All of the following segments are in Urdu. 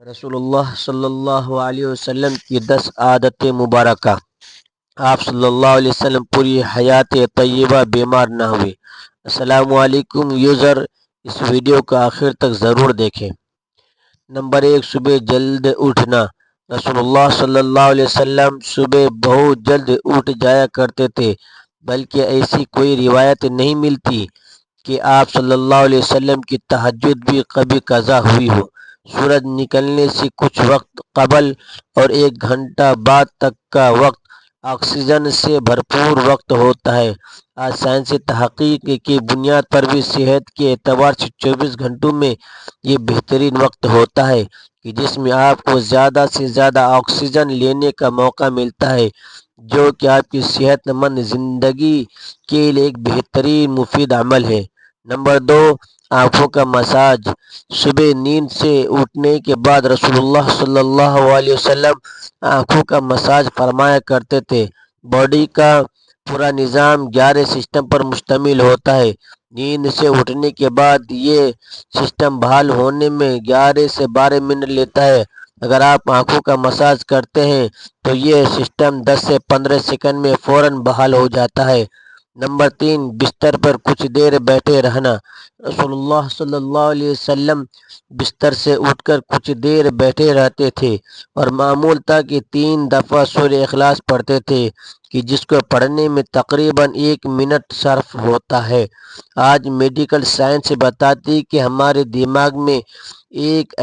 رسول اللہ صلی اللہ علیہ وسلم کی 10 عادتیں مبارکہ۔ آپ صلی اللہ علیہ وسلم پوری حیات طیبہ بیمار نہ ہوئے۔ السلام علیکم یوزر، اس ویڈیو کو آخر تک ضرور دیکھیں۔ نمبر 1، صبح جلد اٹھنا۔ رسول اللہ صلی اللہ علیہ وسلم صبح بہت جلد اٹھ جایا کرتے تھے، بلکہ ایسی کوئی روایت نہیں ملتی کہ آپ صلی اللہ علیہ وسلم کی تہجد بھی کبھی قضا ہوئی ہو۔ سورج نکلنے سے کچھ وقت قبل اور 1 گھنٹہ بعد تک کا وقت آکسیجن سے بھرپور وقت ہوتا ہے۔ آج سائنسی تحقیق کی بنیاد پر بھی صحت کے اعتبار سے 24 گھنٹوں میں یہ بہترین وقت ہوتا ہے کہ جس میں آپ کو زیادہ سے زیادہ آکسیجن لینے کا موقع ملتا ہے، جو کہ آپ کی صحت مند زندگی کے لیے ایک بہترین مفید عمل ہے۔ نمبر 2، آنکھوں کا مساج۔ صبح نیند سے اٹھنے کے بعد رسول اللہ صلی اللہ علیہ وسلم آنکھوں کا مساج فرمایا کرتے تھے۔ باڈی کا پورا نظام 11 سسٹم پر مشتمل ہوتا ہے۔ نیند سے اٹھنے کے بعد یہ سسٹم بحال ہونے میں 11 سے 12 منٹ لیتا ہے۔ اگر آپ آنکھوں کا مساج کرتے ہیں تو یہ سسٹم 10 سے 15 سیکنڈ میں فوراً بحال ہو جاتا ہے۔ نمبر 3، بستر پر کچھ دیر بیٹھے رہنا۔ رسول اللہ صلی اللہ علیہ وسلم بستر سے اٹھ کر کچھ دیر بیٹھے رہتے تھے اور معمول تھا کہ 3 دفعہ سورہ اخلاص پڑھتے تھے کہ جس کو پڑھنے میں تقریباً 1 منٹ صرف ہوتا ہے۔ آج میڈیکل سائنس بتاتی کہ ہمارے دماغ میں ایک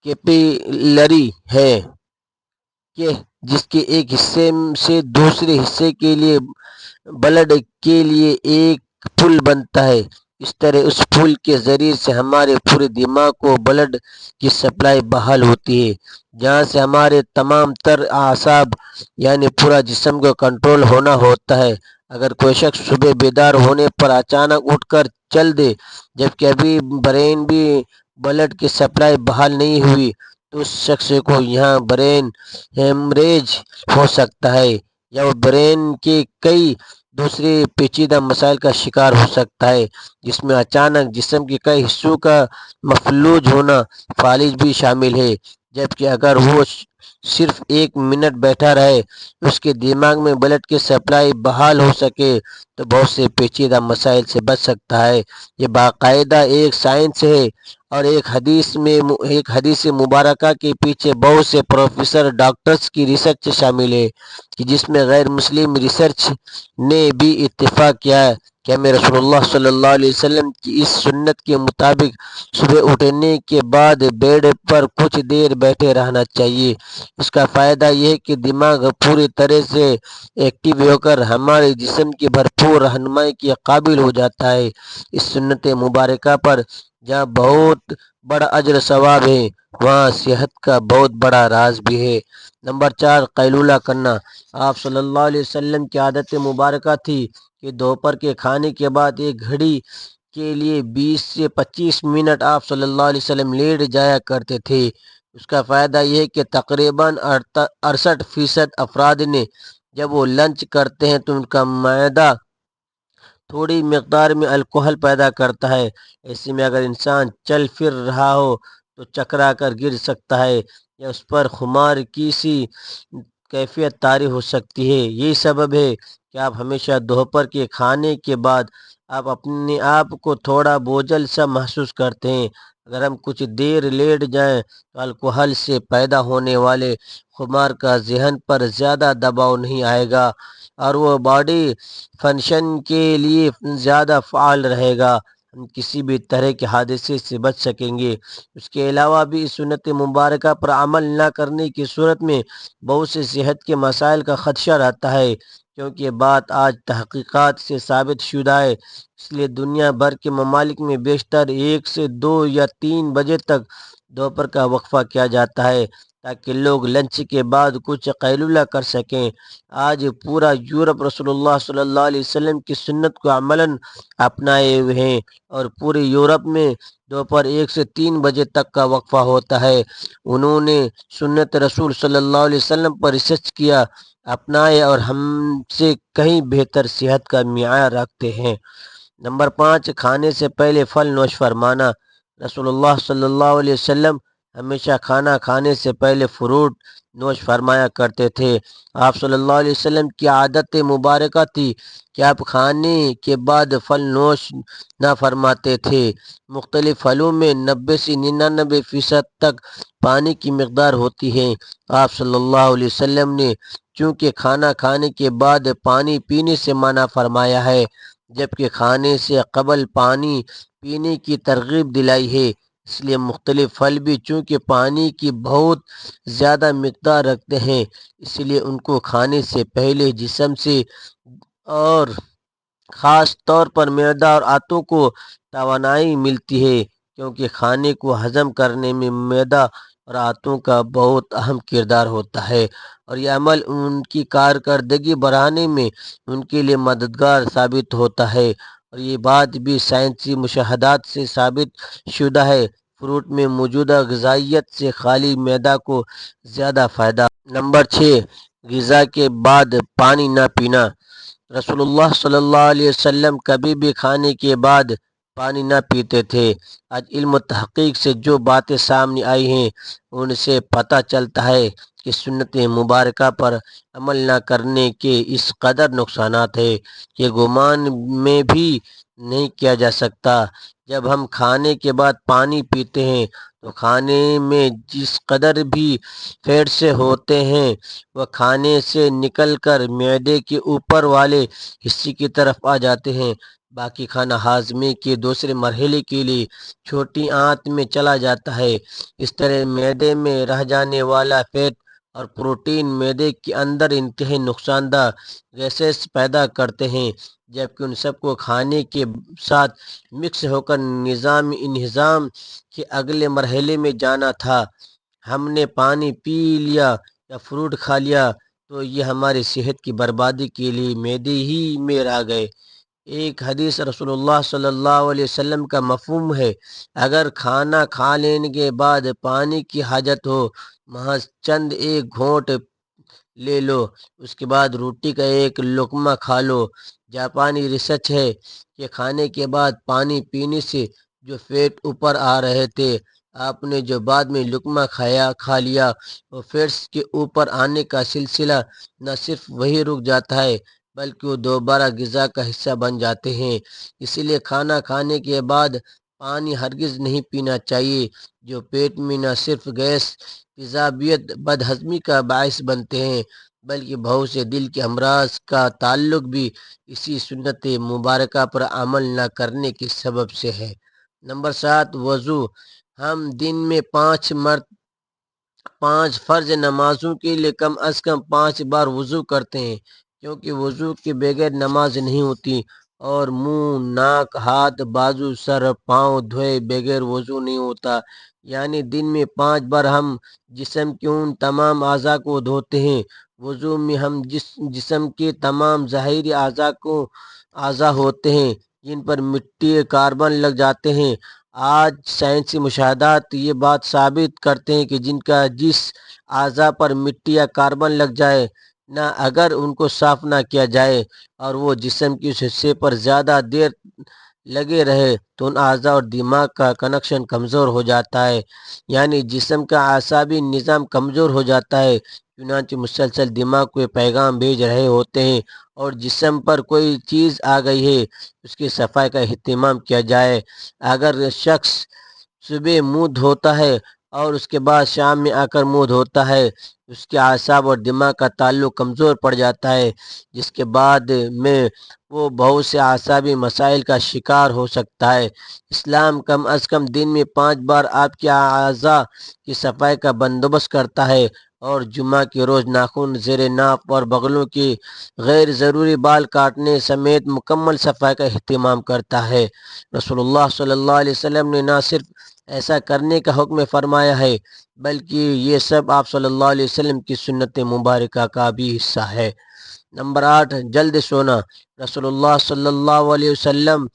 کیپیلری ہے کہ جس کے ایک حصے سے دوسرے حصے کے لیے بلڈ کے لیے ایک پل بنتا ہے۔ اس طرح اس پل کے ذریعے سے ہمارے پورے دماغ کو بلڈ کی سپلائی بحال ہوتی ہے، جہاں سے ہمارے تمام تر اعصاب یعنی پورا جسم کو کنٹرول ہونا ہوتا ہے۔ اگر کوئی شخص صبح بیدار ہونے پر اچانک اٹھ کر چل دے جبکہ ابھی برین بھی بلڈ کی سپلائی بحال نہیں ہوئی، تو اس شخص کو یہاں برین ہیمریج ہو سکتا ہے یا وہ برین کے کئی دوسرے پیچیدہ مسائل کا شکار ہو سکتا ہے، جس میں اچانک جسم کے کئی حصوں کا مفلوج ہونا، فالج بھی شامل ہے۔ جبکہ اگر وہ صرف 1 منٹ بیٹھا رہے، اس کے دماغ میں بلڈ کی سپلائی بحال ہو سکے تو بہت سے پیچیدہ مسائل سے بچ سکتا ہے۔ یہ باقاعدہ ایک سائنس ہے اور ایک حدیث مبارکہ کے پیچھے بہت سے پروفیسر ڈاکٹرز کی ریسرچ شامل ہے کہ جس میں غیر مسلم ریسرچ نے بھی اتفاق کیا ہے کہ ہمیں رسول اللہ صلی اللہ علیہ وسلم کی اس سنت کے مطابق صبح اٹھنے کے بعد بیڈ پر کچھ دیر بیٹھے رہنا چاہیے۔ اس کا فائدہ یہ ہے کہ دماغ پوری طرح سے ایکٹیو ہو کر ہمارے جسم کی بھرپور رہنمائی کے قابل ہو جاتا ہے۔ اس سنت مبارکہ پر جہاں بہت بڑا اجر ثواب ہے، وہاں صحت کا بہت بڑا راز بھی ہے۔ نمبر 4، قیلولہ کرنا۔ آپ صلی اللہ علیہ وسلم کی عادت مبارکہ تھی کہ دوپہر کے کھانے کے بعد 1 گھڑی کے لیے 20 سے 25 منٹ آپ صلی اللہ علیہ وسلم لیٹ جایا کرتے تھے۔ اس کا فائدہ یہ ہے کہ تقریباً 68% افراد نے جب وہ لنچ کرتے ہیں تو ان کا معدہ تھوڑی مقدار میں الکحل پیدا کرتا ہے۔ ایسے میں اگر انسان چل پھر رہا ہو تو چکرا کر گر سکتا ہے یا اس پر خمار کی سی کیفیت طاری ہو سکتی ہے۔ یہی سبب ہے کہ آپ ہمیشہ دوپہر کے کھانے کے بعد آپ اپنے آپ کو تھوڑا بوجھل سا محسوس کرتے ہیں۔ اگر ہم کچھ دیر لیٹ جائیں تو الکحل سے پیدا ہونے والے خمار کا ذہن پر زیادہ دباؤ نہیں آئے گا اور وہ باڈی فنکشن کے لیے زیادہ فعال رہے گا۔ ہم کسی بھی طرح کے حادثے سے بچ سکیں گے۔ اس کے علاوہ بھی اس سنت مبارکہ پر عمل نہ کرنے کی صورت میں بہت سے صحت کے مسائل کا خدشہ رہتا ہے، کیونکہ یہ بات آج تحقیقات سے ثابت شدہ ہے۔ اس لیے دنیا بھر کے ممالک میں بیشتر 1 سے 2 یا 3 بجے تک دوپہر کا وقفہ کیا جاتا ہے تاکہ لوگ لنچ کے بعد کچھ قیلولہ کر سکیں۔ آج پورا یورپ رسول اللہ صلی اللہ علیہ وسلم کی سنت کو عملاً اپنائے ہوئے ہیں اور پورے یورپ میں دوپہر 1 سے 3 بجے تک کا وقفہ ہوتا ہے۔ انہوں نے سنت رسول صلی اللہ علیہ وسلم پر ریسرچ کیا، اپنائے اور ہم سے کہیں بہتر صحت کا معیار رکھتے ہیں۔ نمبر 5، کھانے سے پہلے پھل نوش فرمانا۔ رسول اللہ صلی اللہ علیہ وسلم ہمیشہ کھانا کھانے سے پہلے فروٹ نوش فرمایا کرتے تھے۔ آپ صلی اللہ علیہ وسلم کی عادت مبارکہ تھی کہ آپ کھانے کے بعد پھل نوش نہ فرماتے تھے۔ مختلف پھلوں میں 90 سے 99% تک پانی کی مقدار ہوتی ہے۔ آپ صلی اللہ علیہ وسلم نے چونکہ کھانا کھانے کے بعد پانی پینے سے منع فرمایا ہے، جبکہ کھانے سے قبل پانی پینے کی ترغیب دلائی ہے، اس لیے مختلف پھل بھی چونکہ پانی کی بہت زیادہ مقدار رکھتے ہیں، اس لیے ان کو کھانے سے پہلے جسم سے اور خاص طور پر معدہ اور آنتوں کو توانائی ملتی ہے، کیونکہ کھانے کو ہضم کرنے میں معدہ اور آنتوں کا بہت اہم کردار ہوتا ہے، اور یہ عمل ان کی کارکردگی بڑھانے میں ان کے لیے مددگار ثابت ہوتا ہے، اور یہ بات بھی سائنسی مشاہدات سے ثابت شدہ ہے۔ فروٹ میں موجودہ غذائیت سے خالی معدہ کو زیادہ فائدہ۔ نمبر 6، غذا کے بعد پانی نہ پینا۔ رسول اللہ صلی اللہ علیہ وسلم کبھی بھی کھانے کے بعد پانی نہ پیتے تھے۔ آج علم و تحقیق سے جو باتیں سامنے آئی ہیں ان سے پتہ چلتا ہے کہ سنت مبارکہ پر عمل نہ کرنے کے اس قدر نقصانات ہیں کہ گمان میں بھی نہیں کیا جا سکتا۔ جب ہم کھانے کے بعد پانی پیتے ہیں تو کھانے میں جس قدر بھی فیٹس ہوتے ہیں وہ کھانے سے نکل کر معدے کے اوپر والے حصے کی طرف آ جاتے ہیں۔ باقی کھانا ہاضمے کے دوسرے مرحلے کے لیے چھوٹی آنت میں چلا جاتا ہے۔ اس طرح معدے میں رہ جانے والا فیٹ اور پروٹین معدے کے اندر انتہائی نقصان دہ گیسز پیدا کرتے ہیں، جبکہ ان سب کو کھانے کے ساتھ مکس ہو کر نظام انہضام کے اگلے مرحلے میں جانا تھا۔ ہم نے پانی پی لیا یا فروٹ کھا لیا تو یہ ہماری صحت کی بربادی کے لیے معدے ہی میں رہ گئے۔ ایک حدیث رسول اللہ صلی اللہ علیہ وسلم کا مفہوم ہے، اگر کھانا کھا لینے کے بعد پانی کی حاجت ہو، محض چند ایک گھونٹ لے لو، اس کے بعد روٹی کا ایک لقمہ کھا لو۔ جاپانی ریسرچ ہے کہ کھانے کے بعد پانی پینے سے جو فیٹ اوپر آ رہے تھے، آپ نے جو بعد میں لقمہ کھا لیا، وہ فیٹس کے اوپر آنے کا سلسلہ نہ صرف وہی رک جاتا ہے بلکہ وہ دوبارہ غذا کا حصہ بن جاتے ہیں۔ اسی لیے کھانا کھانے کے بعد پانی ہرگز نہیں پینا چاہیے، جو پیٹ میں نہ صرف گیس، تیزابیت، بدہضمی کا باعث بنتے ہیں بلکہ بہت سے دل کے امراض کا تعلق بھی اسی سنت مبارکہ پر عمل نہ کرنے کے سبب سے ہے۔ نمبر 7، وضو۔ ہم دن میں 5 فرض نمازوں کے لیے کم از کم 5 بار وضو کرتے ہیں، کیونکہ وضو کے بغیر نماز نہیں ہوتی، اور منہ، ناک، ہاتھ، بازو، سر، پاؤں دھوئے بغیر وضو نہیں ہوتا۔ یعنی دن میں 5 بار ہم جسم کے ان تمام اعضاء کو دھوتے ہیں۔ وضو میں ہم جسم کے تمام ظاہری اعضاء ہوتے ہیں جن پر مٹی کاربن لگ جاتے ہیں۔ آج سائنسی مشاہدات یہ بات ثابت کرتے ہیں کہ جس اعضاء پر مٹی یا کاربن لگ جائے نہ، اگر ان کو صاف نہ کیا جائے اور وہ جسم کے اس حصے پر زیادہ دیر لگے رہے تو ان اعضاء اور دماغ کا کنیکشن کمزور ہو جاتا ہے، یعنی جسم کا اعصابی نظام کمزور ہو جاتا ہے، چنانچہ مسلسل دماغ کو یہ پیغام بھیج رہے ہوتے ہیں اور جسم پر کوئی چیز آ گئی ہے، اس کی صفائی کا اہتمام کیا جائے۔ اگر شخص صبح منہ دھوتا ہے اور اس کے بعد شام میں آ کر منہ دھوتا ہے، اس کے اعصاب اور دماغ کا تعلق کمزور پڑ جاتا ہے، جس کے بعد میں وہ بہت سے اعصابی مسائل کا شکار ہو سکتا ہے۔ اسلام کم از کم دن میں 5 بار آپ کے اعضاء کی صفائی کا بندوبست کرتا ہے، اور جمعہ کے روز ناخن، زیر ناف اور بغلوں کے غیر ضروری بال کاٹنے سمیت مکمل صفائی کا اہتمام کرتا ہے۔ رسول اللہ صلی اللہ علیہ وسلم نے نہ صرف ایسا کرنے کا حکم فرمایا ہے بلکہ یہ سب آپ صلی اللہ علیہ وسلم کی سنت مبارکہ کا بھی حصہ ہے۔ نمبر 8، جلد سونا۔ رسول اللہ صلی اللہ علیہ وسلم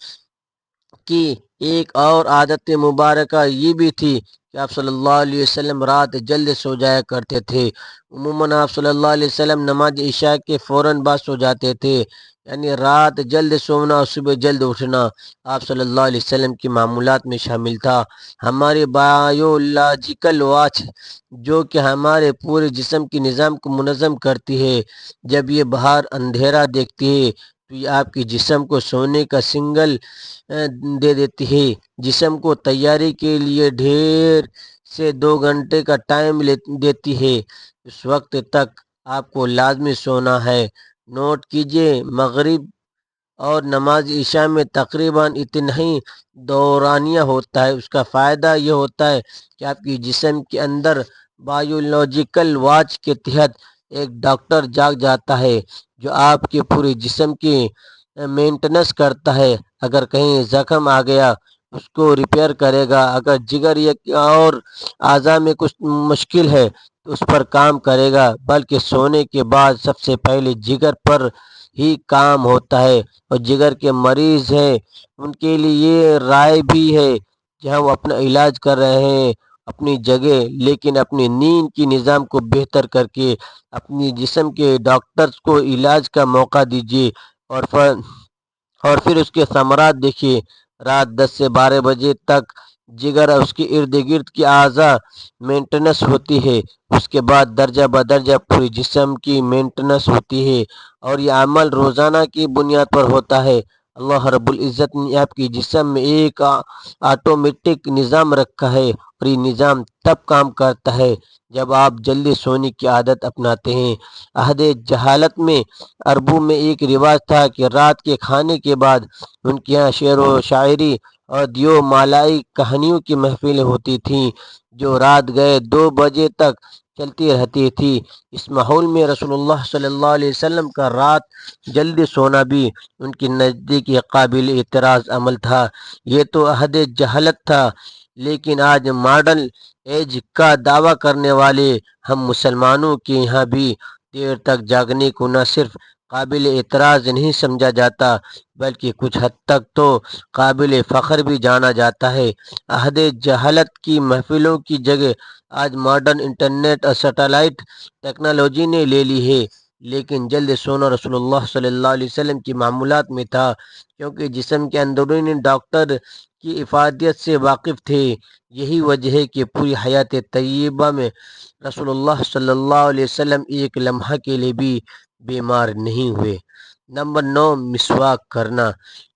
کی ایک اور عادت مبارکہ یہ بھی تھی کہ آپ صلی اللہ علیہ وسلم رات جلد سو جایا کرتے تھے۔ عموماً آپ صلی اللہ علیہ وسلم نماز عشاء کے فوراً بعد سو جاتے تھے۔ یعنی رات جلد سونا اور صبح جلد اٹھنا آپ صلی اللہ علیہ وسلم کی معمولات میں شامل تھا۔ ہماری بایولوجیکل واچ جو کہ ہمارے پورے جسم کے نظام کو منظم کرتی ہے، جب یہ باہر اندھیرا دیکھتی ہے تو یہ آپ کے جسم کو سونے کا سگنل دے دیتی ہے۔ جسم کو تیاری کے لیے 1.5 سے 2 گھنٹے کا ٹائم دیتی ہے۔ اس وقت تک آپ کو لازمی سونا ہے۔ نوٹ کیجئے، مغرب اور نماز عشاء میں تقریباً اتنا ہی دورانیہ ہوتا ہے۔ اس کا فائدہ یہ ہوتا ہے کہ آپ کی جسم کے اندر بایولوجیکل واچ کے تحت ایک ڈاکٹر جاگ جاتا ہے جو آپ کے پورے جسم کی مینٹننس کرتا ہے۔ اگر کہیں زخم آ گیا اس کو ریپیئر کرے گا، اگر جگر یا اور اعضاء میں کچھ مشکل ہے تو اس پر کام کرے گا، بلکہ سونے کے بعد سب سے پہلے جگر پر ہی کام ہوتا ہے۔ اور جگر کے مریض ہیں ان کے لیے یہ رائے بھی ہے جہاں وہ اپنا علاج کر رہے ہیں اپنی جگہ، لیکن اپنی نیند کی نظام کو بہتر کر کے اپنی جسم کے ڈاکٹرز کو علاج کا موقع دیجیے اور پھر اس کے ثمرات دیکھیے۔ رات 10 سے 12 بجے تک جگر اور اس کے ارد گرد کی اعضاء مینٹننس ہوتی ہے۔ اس کے بعد درجہ بدرجہ پورے جسم کی مینٹننس ہوتی ہے، اور یہ عمل روزانہ کی بنیاد پر ہوتا ہے۔ اللہ رب العزت نے آپ کے جسم میں ایک آٹومیٹک نظام رکھا ہے، اور یہ نظام تب کام کرتا ہے جب آپ جلدی سونے کی عادت اپناتے ہیں۔ عہد جہالت میں عربوں میں ایک رواج تھا کہ رات کے کھانے کے بعد ان کے یہاں شعر و شاعری اور دیو مالائی کہانیوں کی محفلیں ہوتی تھیں جو رات گئے 2 بجے تک چلتی رہتی تھی۔ اس ماحول میں رسول اللہ صلی اللہ علیہ وسلم کا رات جلدی سونا بھی ان کے نزدیک یہ قابل اعتراض عمل تھا۔ یہ تو عہد جہالت تھا، لیکن آج ماڈرن ایج کا دعویٰ کرنے والے ہم مسلمانوں کے یہاں بھی دیر تک جاگنے کو نہ صرف قابل اعتراض نہیں سمجھا جاتا بلکہ کچھ حد تک تو قابل فخر بھی جانا جاتا ہے۔ عہد جہالت کی محفلوں کی جگہ آج ماڈرن انٹرنیٹ اور سیٹلائٹ ٹیکنالوجی نے لے لی ہے، لیکن جلد سونا رسول اللہ صلی اللہ علیہ وسلم کی معمولات میں تھا، کیونکہ جسم کے اندرونی ڈاکٹر کی افادیت سے واقف تھے۔ یہی وجہ ہے کہ پوری حیات طیبہ میں رسول اللہ صلی اللہ علیہ وسلم ایک لمحہ کے لیے بھی بیمار نہیں ہوئے۔ نمبر 9، مسواک کرنا۔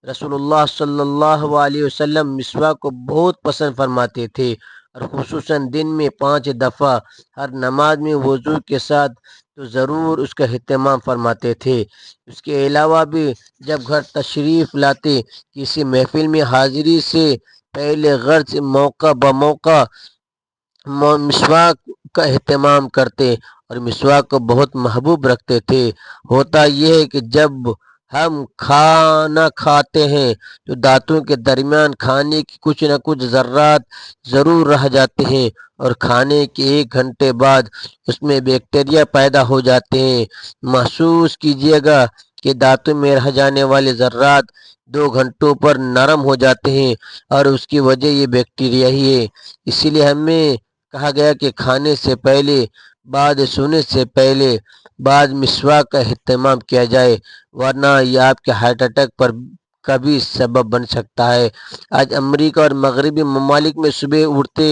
رسول اللہ صلی اللہ علیہ وسلم مسواک کو بہت پسند فرماتے تھے، اور خصوصاً دن میں 5 دفعہ ہر نماز میں وضو کے ساتھ تو ضرور اس کا اہتمام فرماتے تھے۔ اس کے علاوہ بھی جب گھر تشریف لاتے، کسی محفل میں حاضری سے پہلے غرض موقع بموقع مسواک کا اہتمام کرتے اور مسواک کو بہت محبوب رکھتے تھے۔ ہوتا یہ ہے کہ جب ہم کھانا کھاتے ہیں تو دانتوں کے درمیان کھانے کی کچھ نہ کچھ ذرات ضرور رہ جاتے ہیں، اور کھانے کے 1 گھنٹے بعد اس میں بیکٹیریا پیدا ہو جاتے ہیں۔ محسوس کیجیے گا کہ دانتوں میں رہ جانے والے ذرات 2 گھنٹوں پر نرم ہو جاتے ہیں، اور اس کی وجہ یہ بیکٹیریا ہی ہے۔ اسی لیے ہمیں کہا گیا کہ کھانے سے پہلے، بعد سونے سے پہلے بعد مسواک کا اہتمام کیا جائے، ورنہ یہ آپ کے ہارٹ اٹیک پر کا بھی سبب بن سکتا ہے۔ آج امریکہ اور مغربی ممالک میں صبح اٹھتے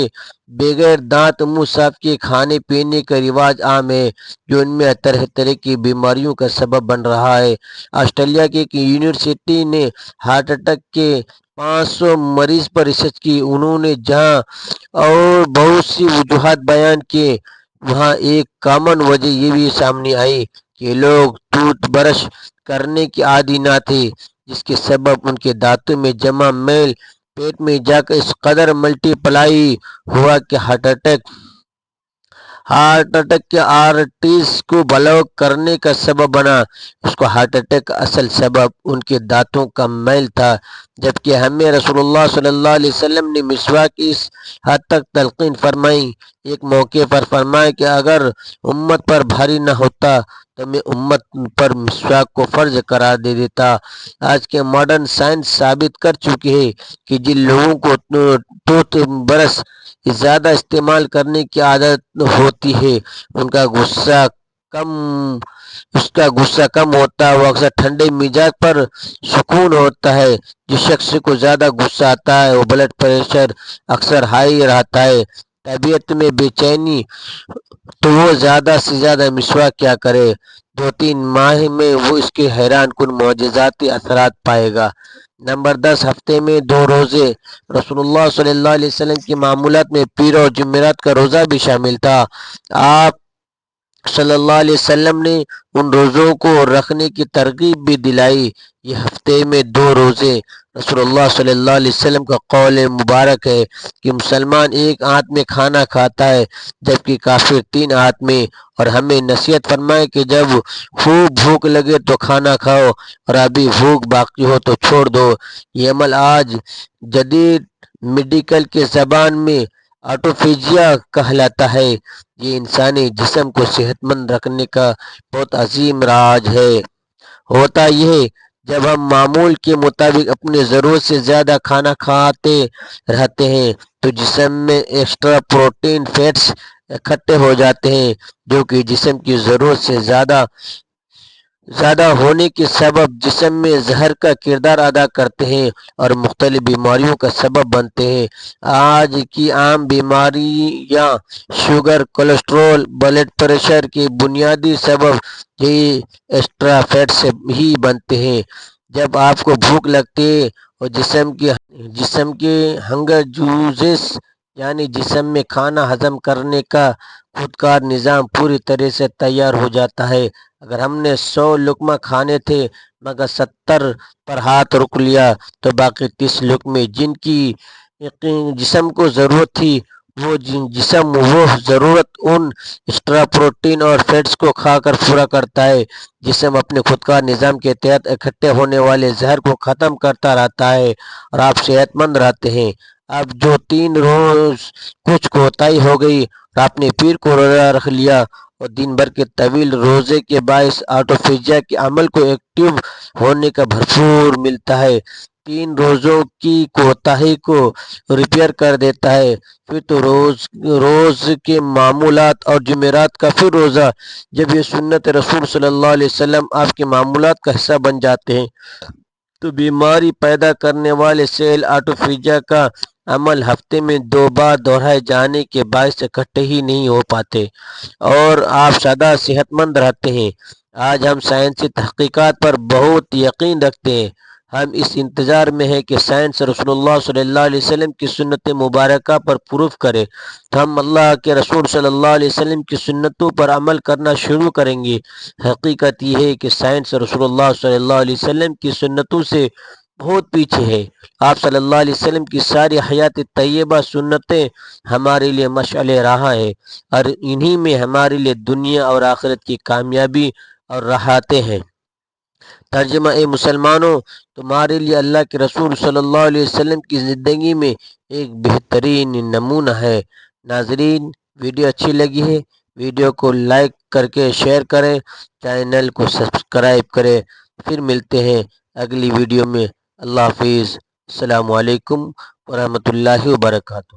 بغیر دانت منہ صاف کیے کھانے پینے کا رواج عام ہے، جو ان میں طرح طرح کی بیماریوں کا سبب بن رہا ہے۔ آسٹریلیا کی ایک یونیورسٹی نے ہارٹ اٹیک کے 500 مریض پر ریسرچ کی۔ انہوں نے جہاں اور بہت سی وجوہات بیان کیے، وہاں ایک کامن وجہ یہ بھی سامنے آئی کہ لوگ ٹوتھ برش کرنے کے عادی نہ تھے، جس کے سبب ان کے دانتوں میں جمع میل پیٹ میں جا کر اس قدر ملٹی پلائی ہوا کہ ہارٹ اٹیک کے آرٹریز کو بلاک کرنے کا سبب بنا۔ اس کو ہارٹ اٹیک کا اصل سبب ان کے دانتوں کا میل تھا، جبکہ ہمیں رسول اللہ صلی اللہ علیہ وسلم نے مسواک کی اس حد تک تلقین فرمائی۔ ایک موقع پر فرمایا کہ اگر امت پر بھاری نہ ہوتا تو میں امت پر مسواک کو فرض قرار دے دیتا۔ آج کے ماڈرن سائنس ثابت کر چکی ہے کہ جن لوگوں کو ٹوتھ برش زیادہ استعمال کرنے کی عادت ہوتی ہے ان کا غصہ کم اس کا غصہ کم ہوتا ہے، وہ اکثر ٹھنڈے مزاج پر سکون ہوتا ہے۔ جس شخص کو زیادہ غصہ آتا ہے وہ بلڈ پریشر اکثر ہائی رہتا ہے، طبیعت میں بے چینی، تو وہ زیادہ سے زیادہ مسواک کیا کرے، 2-3 ماہ میں وہ اس کے حیران کن معجزاتی اثرات پائے گا۔ نمبر 10، ہفتے میں 2 روزے۔ رسول اللہ صلی اللہ علیہ وسلم کی معمولات میں پیر اور جمعرات کا روزہ بھی شامل تھا۔ آپ صلی اللہ علیہ وسلم نے ان روزوں کو رکھنے کی ترغیب بھی دلائی۔ یہ ہفتے میں 2 روزے رسول اللہ صلی اللہ علیہ وسلم کا قول مبارک ہے کہ مسلمان ایک آنت میں کھانا کھاتا ہے جبکہ کافر 3 آنت میں، اور ہمیں نصیحت فرمائے کہ جب خوب بھوک لگے تو کھانا کھاؤ اور ابھی بھوک باقی ہو تو چھوڑ دو۔ یہ عمل آج جدید میڈیکل کے زبان میں آٹوفیجیا کہلاتا ہے۔ یہ انسانی جسم کو صحت مند رکھنے کا بہت عظیم راز ہے۔ ہوتا یہ جب ہم معمول کے مطابق اپنی ضرورت سے زیادہ کھانا کھاتے رہتے ہیں تو جسم میں ایکسٹرا پروٹین فیٹس اکٹھے ہو جاتے ہیں جو کہ جسم کی ضرورت سے زیادہ ہونے کے سبب جسم میں زہر کا کردار ادا کرتے ہیں اور مختلف بیماریوں کا سبب بنتے ہیں۔ آج کی عام بیماریاں شوگر، کولیسٹرول، بلڈ پریشر کے بنیادی سبب یہی ایکسٹرا فیٹ سے ہی بنتے ہیں۔ جب آپ کو بھوک لگتی ہے اور جسم کے ہنگر جوسز یعنی جسم میں کھانا ہضم کرنے کا خودکار نظام پوری طرح سے تیار ہو جاتا ہے۔ اگر ہم نے 100 لقمہ کھانے تھے مگر 70 پر ہاتھ روک لیا تو باقی 30 لقمے جن کی جسم کو ضرورت تھی جسم وہ ضرورت ان ایکسٹرا پروٹین اور فیٹس کو کھا کر پورا کرتا ہے۔ جسم اپنے خودکار نظام کے تحت اکٹھے ہونے والے زہر کو ختم کرتا رہتا ہے اور آپ صحت مند رہتے ہیں۔ اب جو 3 روز کچھ کوتاہی ہو گئی اور آپ نے پیر کو روزہ رکھ لیا اور دن بھر کے طویل روزے کے باعث آٹوفیجیا کے عمل کو ایکٹیو ہونے کا بھرپور ملتا ہے، 3 روزوں کی کوتاہی کو ریپیئر کر دیتا ہے، پھر تو روز کے معمولات اور جمعرات کا پھر روزہ، جب یہ سنت رسول صلی اللہ علیہ وسلم آپ کے معمولات کا حصہ بن جاتے ہیں تو بیماری پیدا کرنے والے سیل آٹوفیجیا کا عمل ہفتے میں 2 بار دہرائے جانے کے باعث اکٹھے ہی نہیں ہو پاتے اور آپ سدا صحت مند رہتے ہیں۔ آج ہم سائنسی تحقیقات پر بہت یقین رکھتے ہیں۔ ہم اس انتظار میں ہیں کہ سائنس رسول اللہ صلی اللہ علیہ وسلم کی سنت مبارکہ پر پروف کرے تو ہم اللہ کے رسول صلی اللہ علیہ وسلم کی سنتوں پر عمل کرنا شروع کریں گے۔ حقیقت یہ ہے کہ سائنس رسول اللہ صلی اللہ علیہ وسلم کی سنتوں سے بہت پیچھے ہے۔ آپ صلی اللہ علیہ وسلم کی ساری حیات طیبہ سنتیں ہمارے لیے مشعل راہ ہے اور انہی میں ہمارے لیے دنیا اور آخرت کی کامیابی اور راحتیں ہیں۔ ترجمہ: اے مسلمانوں، تمہارے لیے اللہ کے رسول صلی اللہ علیہ وسلم کی زندگی میں ایک بہترین نمونہ ہے۔ ناظرین، ویڈیو اچھی لگی ہے، ویڈیو کو لائک کر کے شیئر کریں، چینل کو سبسکرائب کریں۔ پھر ملتے ہیں اگلی ویڈیو میں۔ اللہ حافظ۔ السلام علیکم ورحمۃ اللہ وبرکاتہ۔